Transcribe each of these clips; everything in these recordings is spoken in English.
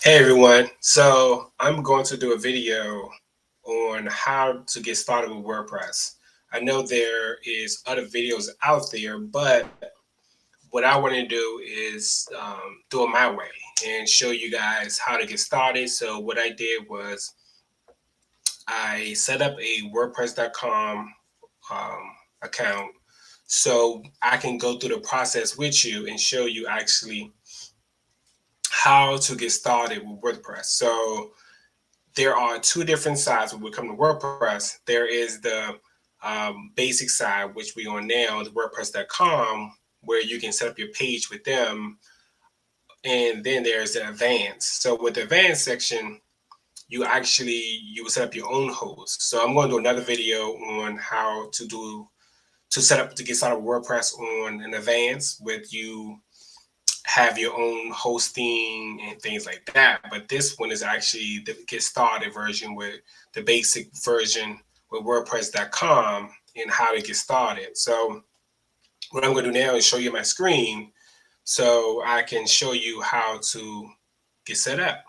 Hey everyone, so I'm going to do a video on how to get started with WordPress. I know there is other videos out there, but what I want to do is do it my way and show you guys how to get started. So what I did was I set up a WordPress.com account so I can go through the process with you and show you actually how to get started with WordPress. So there are two different sides when we come to WordPress. There is the basic side, which we on now, the WordPress.com, where you can set up your page with them. And then there's the advanced. So with the advanced section, you will set up your own host. So I'm going to do another video on how to set up to get started with WordPress on an advanced with you have your own hosting and things like that. But this one is actually the get started version with the basic version with WordPress.com and how to get started. So what I'm going to do now is show you my screen so I can show you how to get set up.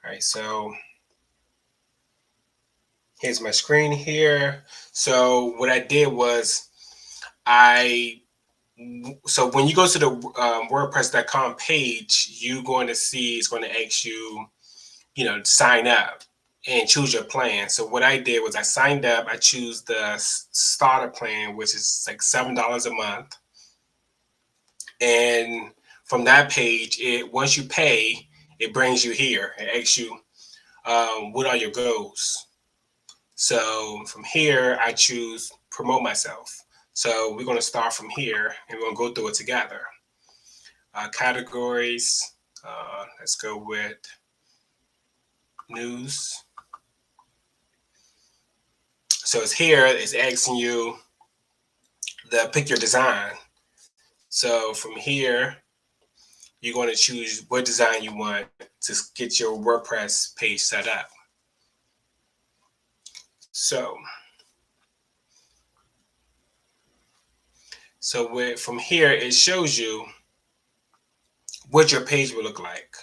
All right, so here's my screen here. So what I did was I so when you go to the WordPress.com page, you're going to see it's going to ask you, sign up and choose your plan. So what I did was I signed up. I choose the starter plan, which is like $7 a month. And from that page, it once you pay, it brings you here. It asks you, what are your goals? So from here, I choose promote myself. So we're going to start from here and we're going to go through it together. Categories. Let's go with news. So it's here. It's asking you the pick your design. So from here, you're going to choose what design you want to get your WordPress page set up. So, from here, it shows you what your page will look like.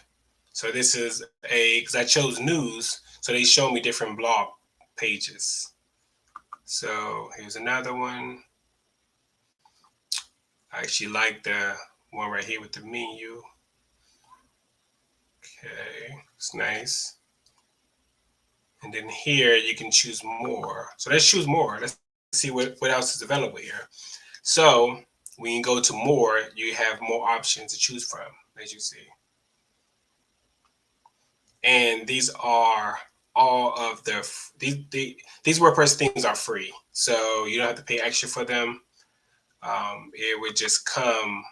So this is because I chose news, so they show me different blog pages. So here's another one. I actually like the one right here with the menu. Okay, it's nice. And then here you can choose more. So let's choose more. Let's see what else is available here. So when you go to more, you have more options to choose from, as you see. And these are all of these WordPress themes are free, so you don't have to pay extra for them. It would just come,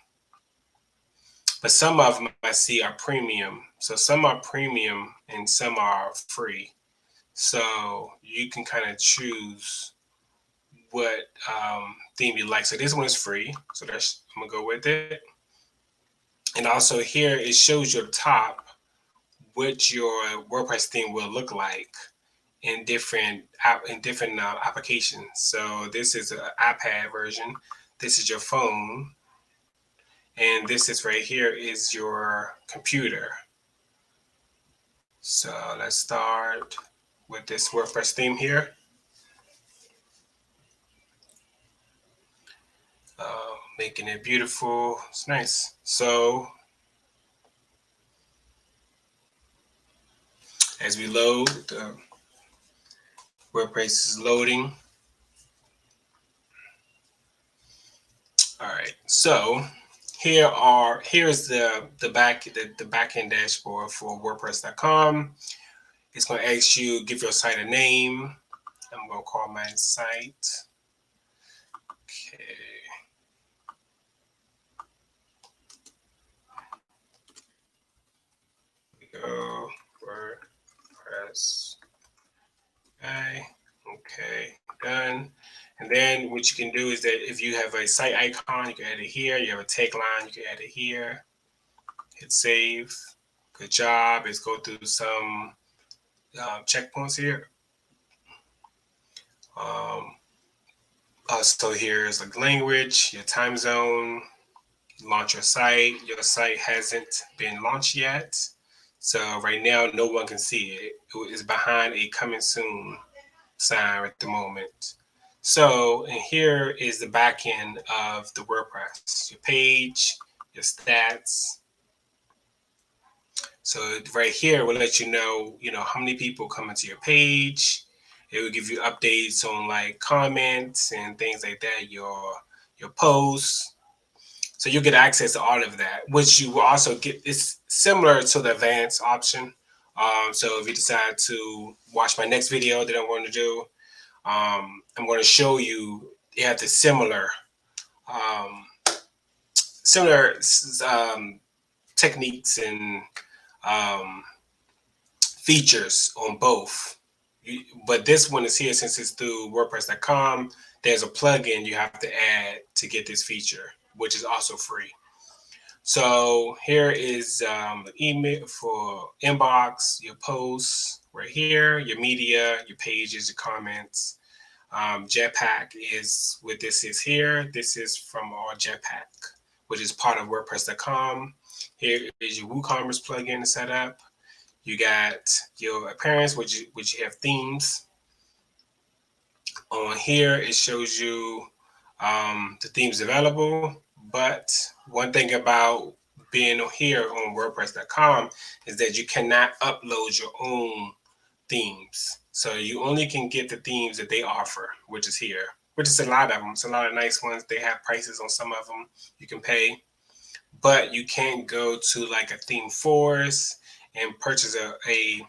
but some of them I see are premium. So some are premium and some are free. So you can kind of choose what theme you like. So this one is free, so I'm gonna go with it. And also here it shows you at the top what your WordPress theme will look like in different applications. So this is an iPad version. This is your phone, and this is right here is your computer. So let's start with this WordPress theme here. Making it beautiful. It's nice. So as we load, the WordPress is loading. All right. So here's the backend dashboard for WordPress.com. It's going to ask you give your site a name. I'm going to call my site. Okay. Here we go. WordPress. Okay. Done. And then what you can do is that if you have a site icon, you can add it here. You have a tagline, you can add it here. Hit save. Good job. Let's go through some checkpoints here. Um, also here is like language, your time zone, launch your site. Your site hasn't been launched yet. So right now, no one can see it. It is behind a coming soon sign at the moment. So, and here is the back end of the WordPress, your page, your stats. So right here will let you know, how many people come into your page. It will give you updates on like comments and things like that, your posts. So you get access to all of that, which you will also get. It's similar to the advanced option. So if you decide to watch my next video that I'm going to do, I'm going to show you. You have the um, similar techniques and um, features on both. But this one is here since it's through WordPress.com. There's a plugin you have to add to get this feature, which is also free. So here is email for inbox, your posts right here, your media, your pages, your comments. Jetpack is what this is here. This is from our Jetpack, which is part of WordPress.com. Here is your WooCommerce plugin set up. You got your appearance, which you have themes. On here, it shows you the themes available. But one thing about being here on WordPress.com is that you cannot upload your own themes. So you only can get the themes that they offer, which is here, which is a lot of them. It's a lot of nice ones. They have prices on some of them you can pay, but you can't go to like a theme forest and purchase a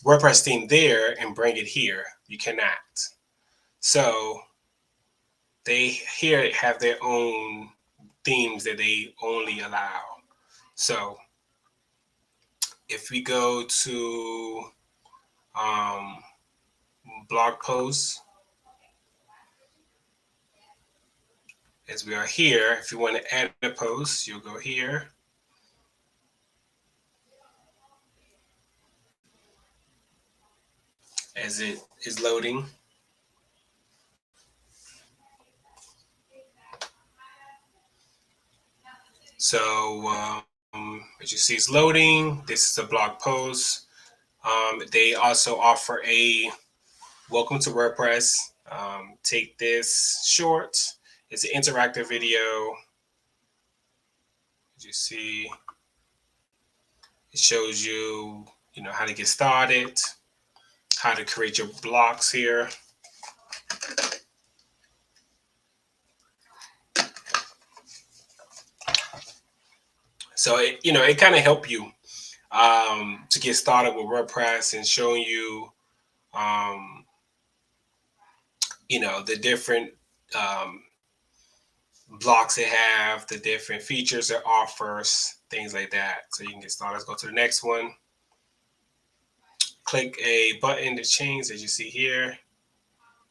WordPress theme there and bring it here. You cannot. So they here have their own themes that they only allow. So if we go to um, blog posts, as we are here, if you want to add a post, you'll go here. As it is loading. So as you see, it's loading. This is a blog post. They also offer a welcome to WordPress. Take this short. It's an interactive video. As you see, it shows you, how to get started, how to create your blocks here. So it kind of help you to get started with WordPress and showing you, um, the different um, blocks it have, the different features it offers, things like that. So you can get started. Let's go to the next one. Click a button to change, as you see here.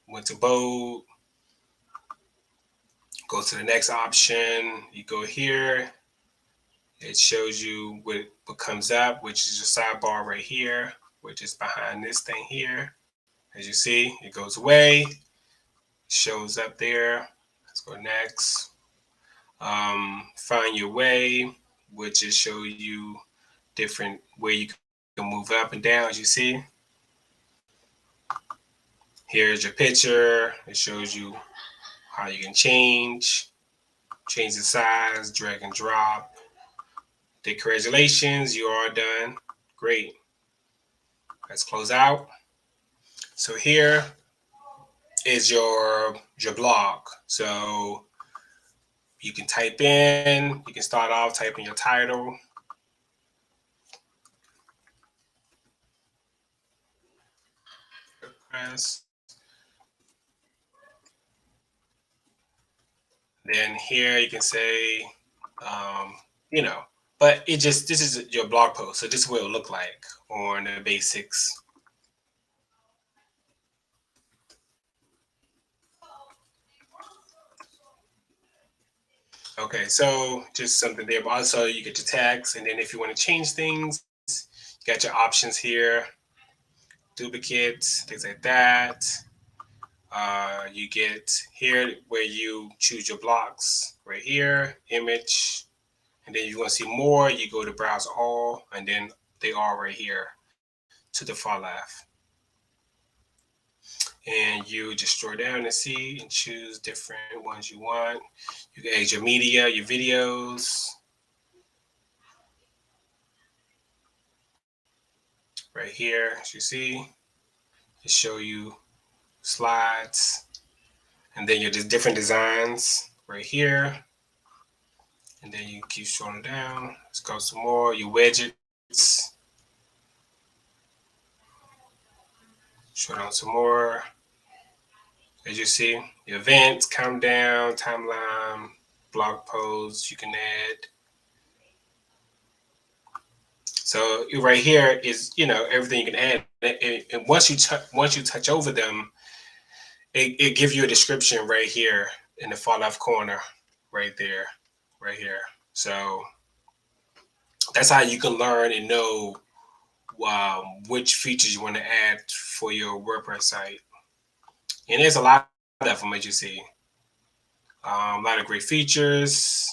Went to bold. Go to the next option. You go here. It shows you what comes up, which is your sidebar right here, which is behind this thing here. As you see, it goes away. Shows up there. Let's go next. Find your way, which is show you different where you can move up and down. As you see, here's your picture. It shows you how you can change the size, drag and drop. Congratulations, you are done. Great. Let's close out. So here is your blog. So you can type in, you can start off typing your title. WordPress. Then here you can say, um, but this is your blog post. So this is what it'll look like on the basics. Okay, so just something there, but also you get your tags. And then if you want to change things, you got your options here, duplicates, things like that. You get here where you choose your blocks right here, image. And then you want to see more, you go to browse all, and then they are right here to the far left. And you just scroll down and see and choose different ones you want. You can add your media, your videos. Right here, as you see, it show you slides. And then your different designs right here. And then you keep scrolling down. Let's go some more. Your widgets. Scroll down some more. As you see, your events, countdown, timeline, blog posts you can add. So right here is, everything you can add. And once you touch over them, it gives you a description right here in the far left corner, right there, right here. So that's how you can learn and know which features you want to add for your WordPress site. And there's a lot of them, as you see. A lot of great features.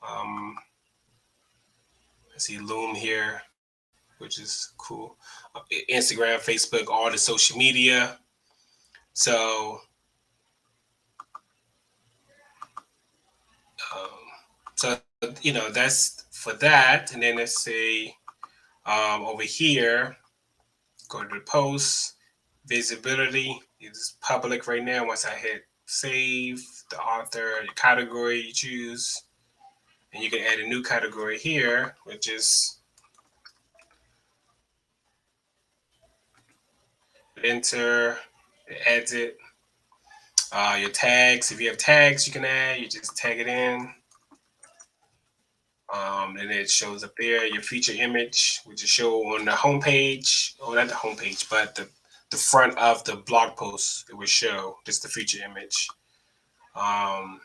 I see Loom here, which is cool. Instagram, Facebook, all the social media. So, that's for that. And then let's say over here, go to the post, visibility. It's public right now. Once I hit save, the author, the category you choose, and you can add a new category here, which is enter, adds it. Your tags, if you have tags you can add, you just tag it in. And it shows up there your feature image, which is show on the homepage, or not the homepage, but the front of the blog post. It would show just the feature image. And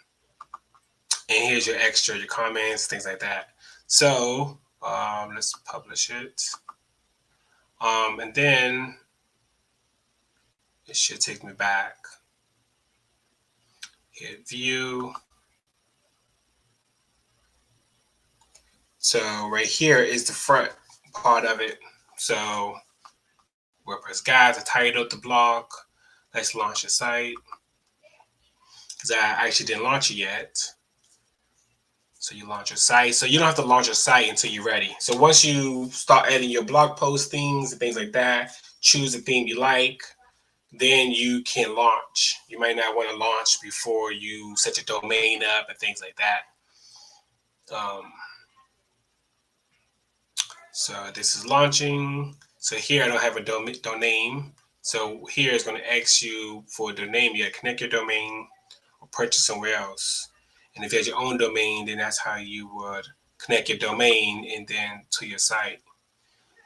here's your extra, your comments, things like that. So let's publish it. And then it should take me back. Hit view. So right here is the front part of it. So WordPress guides, the title of the blog. Let's launch a site. Because I actually didn't launch it yet. So you launch your site. So you don't have to launch your site until you're ready. So once you start adding your blog post themes and things like that, choose the theme you like, then you can launch. You might not want to launch before you set your domain up and things like that. So this is launching. So here I don't have a domain. So here it's going to ask you for a domain. You got to connect your domain or purchase somewhere else. And if you have your own domain, then that's how you would connect your domain and then to your site.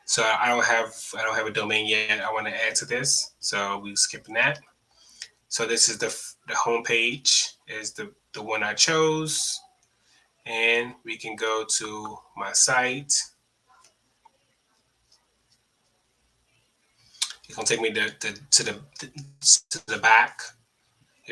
So I don't have a domain yet. I want to add to this. So we skipping that. So this is the home page is the one I chose. And we can go to my site. It's gonna take me to the back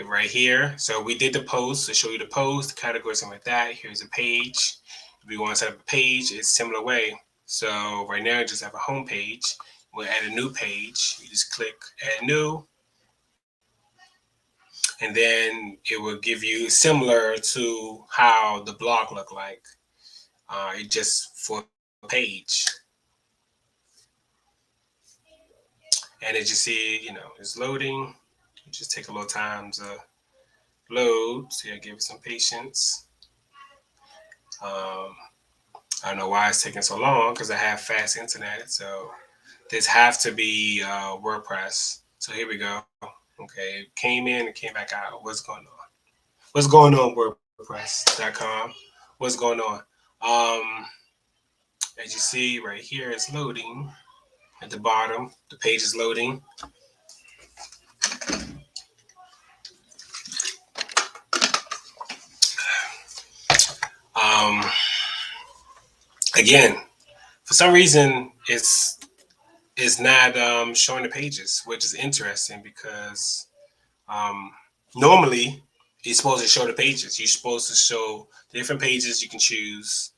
right here. So we did the post to show you the post, the categories, something like that. Here's a page. If we want to set up a page, it's similar way. So right now, I just have a home page. We'll add a new page. You just click add new. And then it will give you similar to how the blog looked like. It just for a page. And as you see, it's loading. It just take a little time to load. So you give it some patience. I don't know why it's taking so long because I have fast internet. So this have to be WordPress. So here we go. Okay, it came in and came back out. What's going on? What's going on, WordPress.com? What's going on? As you see right here, it's loading at the bottom. The page is loading. Again, for some reason, it's not showing the pages, which is interesting because normally it's supposed to show the pages. You're supposed to show the different pages you can choose,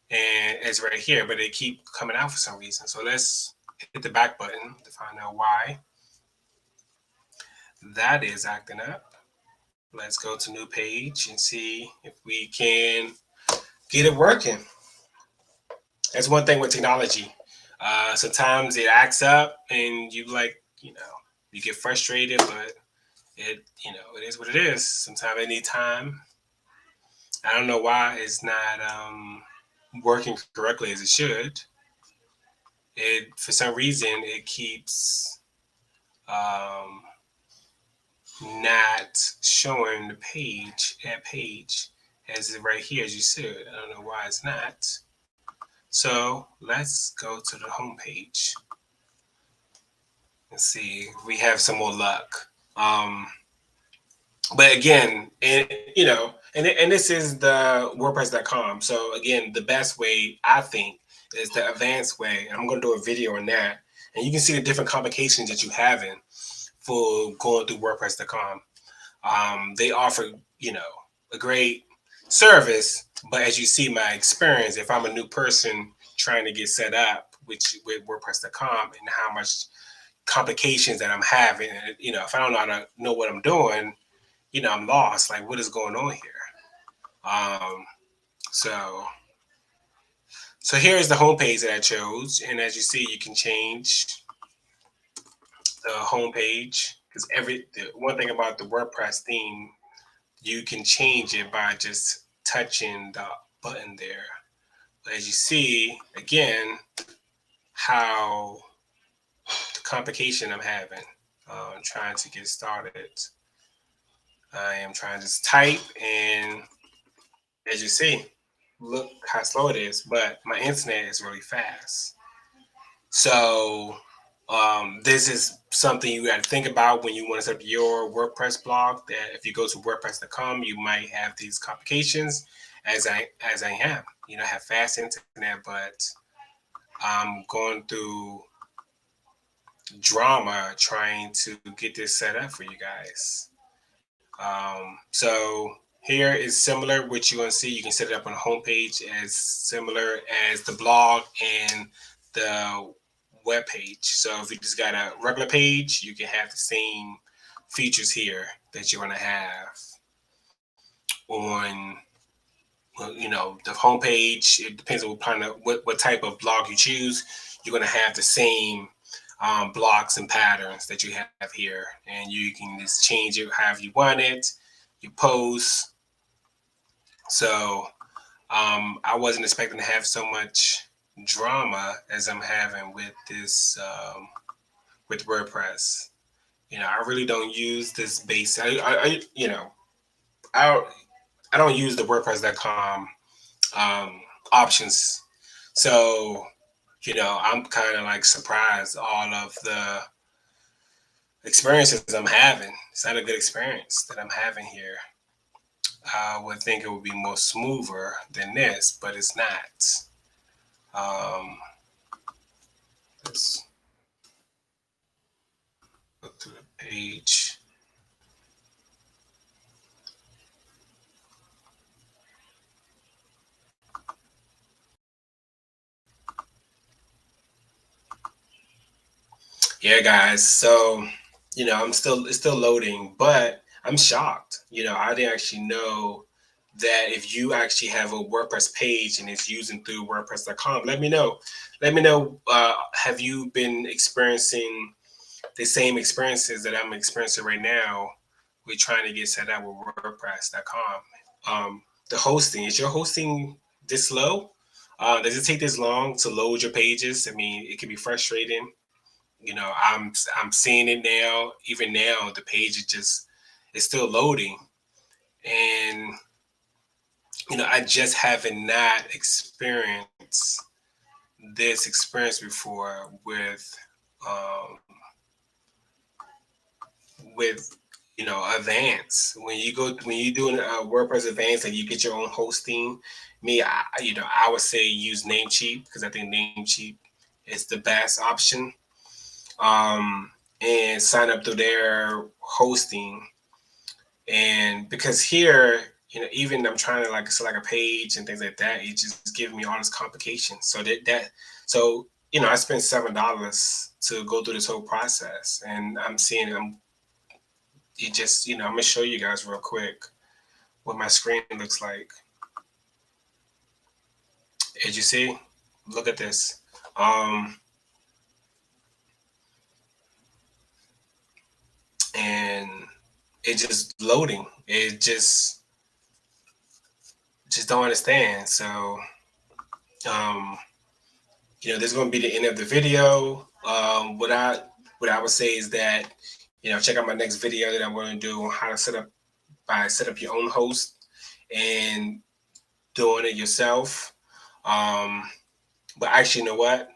and it's right here, but they keep coming out for some reason. So let's hit the back button to find out why that is acting up. Let's go to new page and see if we can get it working. That's one thing with technology. Sometimes it acts up and you like, you get frustrated, but it is what it is. Sometimes I need time. I don't know why it's not working correctly as it should. It for some reason it keeps um, not showing the page as it right here as you should. I don't know why it's not. So let's go to the home page and see if we have some more luck. But again, and this is the WordPress.com. So again, the best way I think is the advanced way. And I'm going to do a video on that, and you can see the different complications that you have in for going through WordPress.com. They offer, a great service, but as you see my experience, if I'm a new person trying to get set up with WordPress.com and how much complications that I'm having, if I don't know what I'm doing, I'm lost. Like, what is going on here? Um, so, so here is the homepage that I chose, and as you see, you can change the homepage because the one thing about the WordPress theme, you can change it by just touching the button there. But as you see, again, how the complication I'm having, trying to get started. I am trying to just type, and as you see, look how slow it is, but my internet is really fast. So this is something you got to think about when you want to set up your WordPress blog. That if you go to WordPress.com, you might have these complications, as I am. I have fast internet, but I'm going through drama trying to get this set up for you guys. So here is similar. What you're going to see, you can set it up on the homepage as similar as the blog and the web page. So if you just got a regular page, you can have the same features here that you're going to have on, the homepage. It depends on what type of blog you choose. You're going to have the same blocks and patterns that you have here, and you can just change it however you want it. You post. So I wasn't expecting to have so much drama as I'm having with this with WordPress. I really don't use this base. I I don't use the WordPress.com options. So I'm kind of like surprised all of the experiences I'm having. It's not a good experience that I'm having here. I would think it would be more smoother than this, but it's not. Um, let's go to the page. Yeah, guys. So it's still loading, but I'm shocked. I didn't actually know that if you actually have a WordPress page and it's using through WordPress.com, let me know. Let me know. Have you been experiencing the same experiences that I'm experiencing right now? We're trying to get set up with WordPress.com. The hosting, is your hosting this slow? Does it take this long to load your pages? I mean, it can be frustrating. I'm seeing it now. Even now, the page is just it's still loading, and I just haven't not experienced this experience before um, with advance. When you do WordPress advance and you get your own hosting. Me, I would say use Namecheap because I think Namecheap is the best option. And sign up through their hosting. And because here even I'm trying to like select a page and things like that, it just gives me all this complication. So I spent $7 to go through this whole process, and I'm seeing it just I'm gonna show you guys real quick what my screen looks like. As you see, look at this. And it just loading. It just don't understand. So um, this is going to be the end of the video. What I would say is that check out my next video that I'm going to do on how to set up your own host and doing it yourself. Um, but actually, you know what?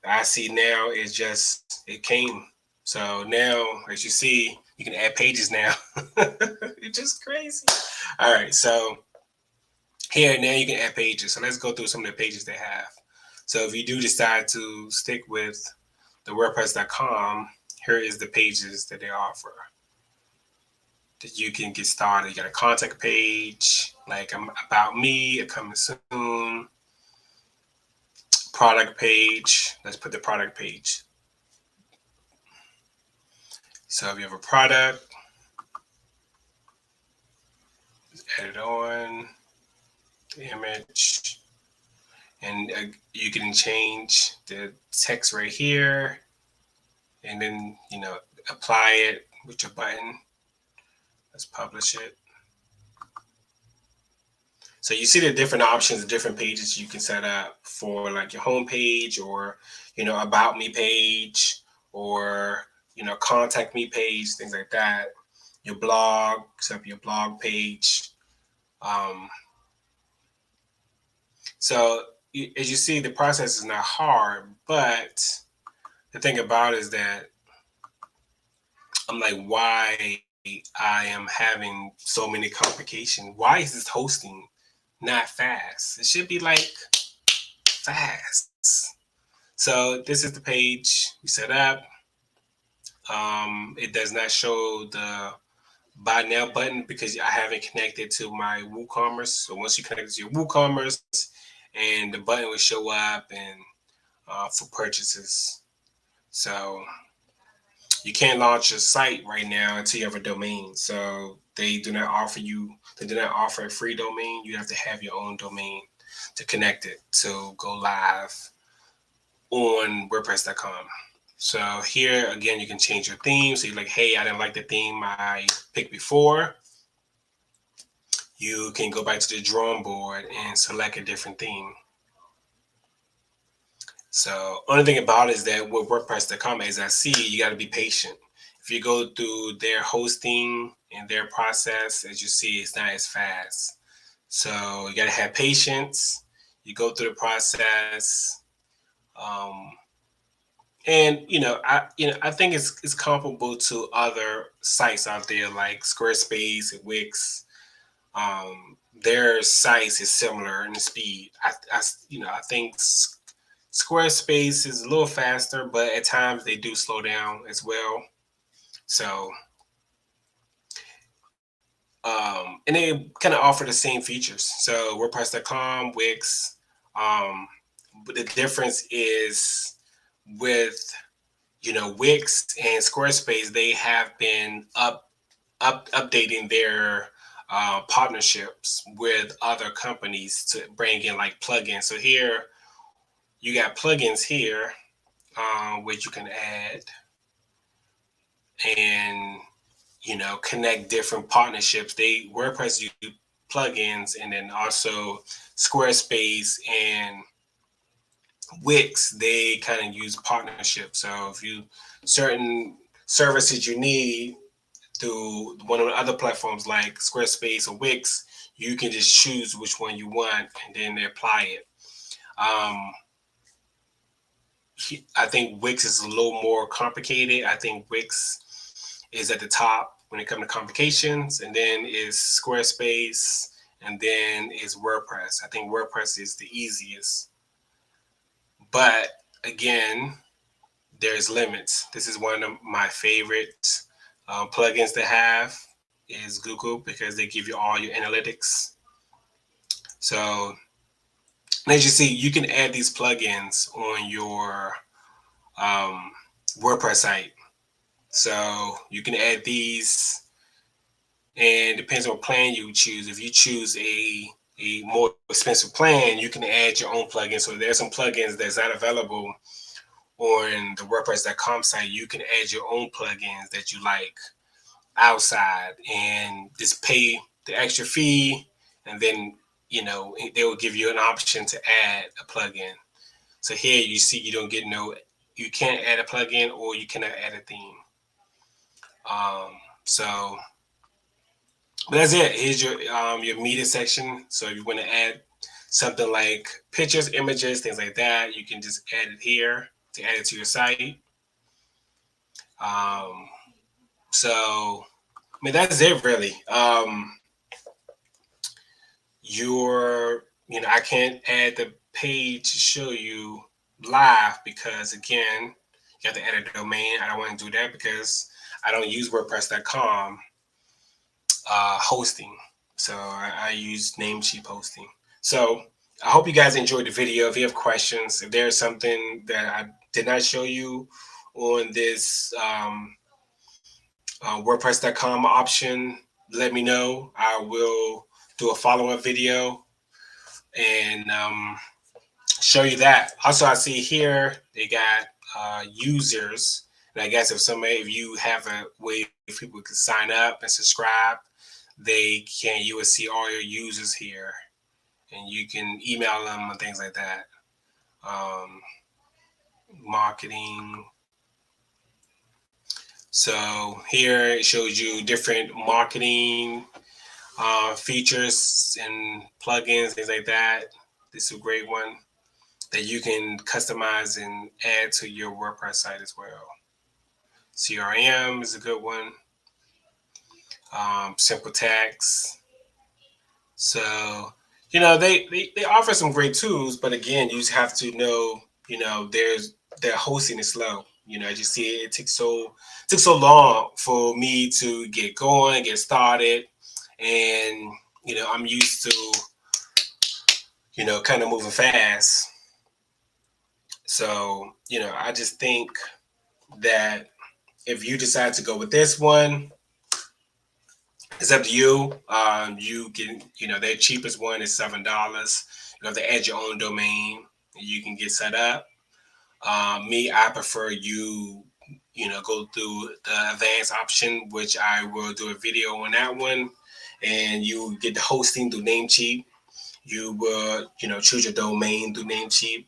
I see now is just it came. So now, as you see, you can add pages now. It's just crazy. All right, so here now you can add pages. So let's go through some of the pages they have. So if you do decide to stick with the WordPress.com, here is the pages that they offer that you can get started. You got a contact page, like about me, a coming soon, product page. Let's put the product page. So if you have a product, add it on the image, and you can change the text right here, and then apply it with your button. Let's publish it. So you see the different options, the different pages you can set up for like your home page, or about me page, or contact me page, things like that. Your blog, set up your blog page. So as you see, the process is not hard, but the thing about it is that I'm like, why I am having so many complications? Why is this hosting not fast? It should be like fast. So this is the page we set up. It does not show the buy now button because I haven't connected to my WooCommerce. So once you connect to your WooCommerce, and the button will show up and for purchases. So you can't launch a site right now until you have a domain. So they do not offer a free domain. You have to have your own domain to connect it to go live on WordPress.com. So here again, you can change your theme. So you're like, hey, I didn't like the theme I picked before. You can go back to the drawing board and select a different theme. So only thing about it is that with WordPress.com, as I see, you got to be patient. If you go through their hosting and their process, as you see, it's not as fast. So you got to have patience. You go through the process, and I think it's comparable to other sites out there like Squarespace and Wix. Their size is similar in the speed. I think Squarespace is a little faster, but at times they do slow down as well. So, and they kind of offer the same features. So WordPress.com, Wix, but the difference is with Wix and Squarespace, they have been updating their partnerships with other companies to bring in like plugins. So here you got plugins here, which you can add and connect different partnerships. WordPress use plugins, and then also Squarespace and Wix, they kind of use partnerships. So if you certain services you need through one of the other platforms like Squarespace or Wix, you can just choose which one you want and then they apply it. I think Wix is a little more complicated. I think Wix is at the top when it comes to complications, and then is Squarespace, and then is WordPress. I think WordPress is the easiest. But again, there's limits. This is one of my favorite plugins to have. is Google, because they give you all your analytics. So as you see, you can add these plugins on your um, WordPress site. So you can add these, and depends on what plan you choose. If you choose a more expensive plan, you can add your own plugin. So there's some plugins that's not available on the WordPress.com site. You can add your own plugins that you like outside, and just pay the extra fee, and then they will give you an option to add a plugin. So here you see you don't get you can't add a plugin, or you cannot add a theme. Um, so but that's it. Here's your media section. So if you want to add something like pictures, images, things like that, you can just add it here to add it to your site. Um, so I mean that's it really. I can't add the page to show you live, because again, you have to add a domain. I don't want to do that because I don't use WordPress.com hosting. So I use Namecheap hosting. So I hope you guys enjoyed the video. If you have questions, if there's something that I did not show you on this WordPress.com option, let me know. I will do a follow-up video and show you that. Also, I see here they got users, and I guess if you have a way if people can sign up and subscribe, you will see all your users here, and you can email them and things like that. Um, Marketing. So here it shows you different marketing features and plugins, things like that. This is a great one that you can customize and add to your WordPress site as well. CRM is a good one. Simple text. So, they offer some great tools, but again, you just have to know, their hosting is slow. As you see, it took so long for me to get going, get started, and I'm used to kind of moving fast. So, I just think that if you decide to go with this one, it's up to you. You can, their cheapest one is $7. You have to add your own domain. You can get set up. Me, I prefer go through the advanced option, which I will do a video on that one. And you get the hosting through Namecheap. You will, choose your domain through Namecheap.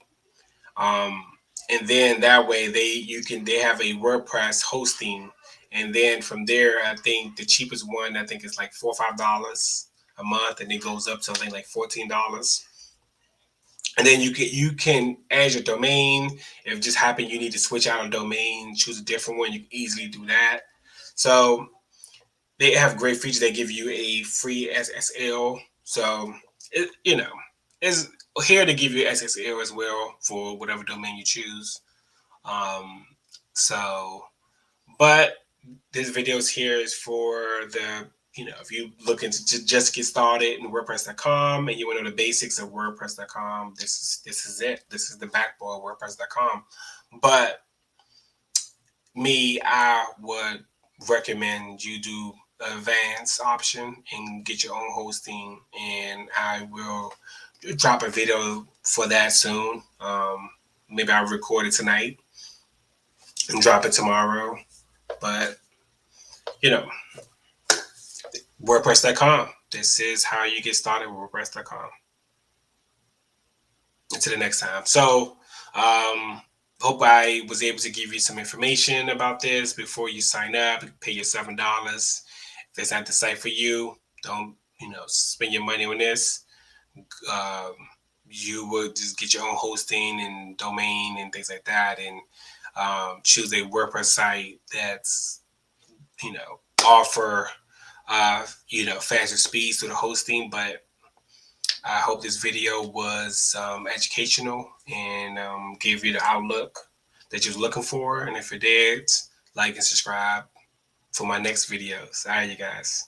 Um, and then that way they have a WordPress hosting, and then from there I think the cheapest one I think is like $4 or $5 a month, and it goes up to something like $14. And then you can add your domain. If it just happen you need to switch out a domain, choose a different one, you can easily do that. So they have great features. They give you a free SSL. So is here to give you SSL as well for whatever domain you choose. Um, so, but this video is here is for if you looking to just get started in WordPress.com and you want to know the basics of WordPress.com, this is it. This is the backbone of WordPress.com. But me, I would recommend you do the advanced option and get your own hosting, and I will drop a video for that soon. Maybe I'll record it tonight and drop it tomorrow. But you know, WordPress.com. This is how you get started with WordPress.com. Until the next time. So hope I was able to give you some information about this before you sign up. Pay your $7. If it's not the site for you, don't spend your money on this. Um, you would just get your own hosting and domain and things like that, and choose a WordPress site that's offer faster speeds to the hosting. But I hope this video was educational and gave you the outlook that you're looking for. And if it did, like and subscribe for my next videos. All right, you guys.